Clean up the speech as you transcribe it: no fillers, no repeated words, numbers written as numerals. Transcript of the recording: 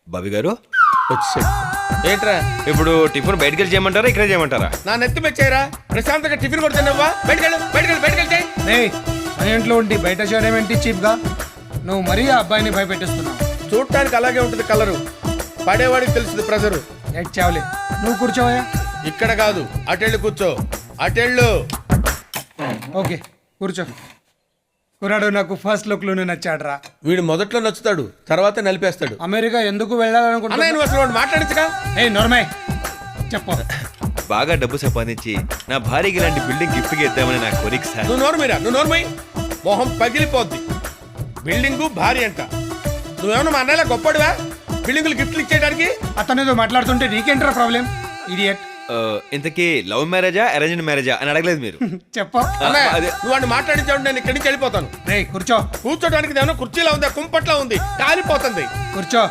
బాబీ గారు వచ్చాడు. ఏంట్రా ఇప్పుడు టిఫిన్ బయటకు వెళ్ళి చేయమంటారా ఇక్కడ చేయమంటారా? నా నెత్తి మెచ్చారా? ప్రశాంతంగా టిఫిన్ కూడా తిన్నావా? బయటకెళ్ళి చేయి. ఏయ్, మన ఇంట్లో ఉండి బయట చేయడం ఏంటి చీప్గా? నువ్వు మరీ ఆ అబ్బాయిని భయపెట్టిస్తున్నావు. చూడటానికి అలాగే ఉంటుంది కలరు, పడేవాడికి తెలుస్తుంది ప్రెజరు. చావులే, నువ్వు కూర్చోవయ్యా. ఇక్కడ కాదు, అటెళ్ళు కూర్చో. అటెళ్ళు. ఓకే కూర్చో. కుర్రాడు నాకు ఫస్ట్ లుక్ లోనే నచ్చాడురా. వీడు మొదట్లో నచ్చుతాడు, తర్వాత నలిపేస్తాడు. అమెరికా ఎందుకు అన్నయ్య వెళ్ళాలనుకుంటున్నా? నువ్వు అసలు వాడు మాట్లాడించగా. ఏ నోర్మై చెప్పు. బాగా డబ్బు సంపాదించి నా భార్యకి ఇలాంటి బిల్డింగ్ గిఫ్ట్ గా ఇద్దామని నా కోరిక సార్. నువ్వు నోర్మైరా, నువ్వు నోర్మై. మొహం పగిలిపోద్ది. బిల్డింగు భారీ అంట. నువ్వేమన్నా మా అన్నయ్యలా గొప్పడివా బిల్డింగులు గిఫ్ట్లు ఇచ్చేయడానికి? అతనితో మాట్లాడుతుంటే నీకేంట్రా ప్రాబ్లం? ఇడియట్. ఇంతకీ లవ్ మ్యారేజా అరేంజ్డ్ మ్యారేజా అని అడగలేదు మీరు. చెప్పు. అన్నయ్య, అదే. నువ్వు వాడిని మాట్లాడించావు, నేను ఇక్కడి నుంచి వెళ్ళిపోతాను. రే కూర్చో. కూర్చోడానికి ఏమన్నా కుర్చీలా ఉందా, కుంపట్లా ఉంది, కాలిపోతుంది. కూర్చో.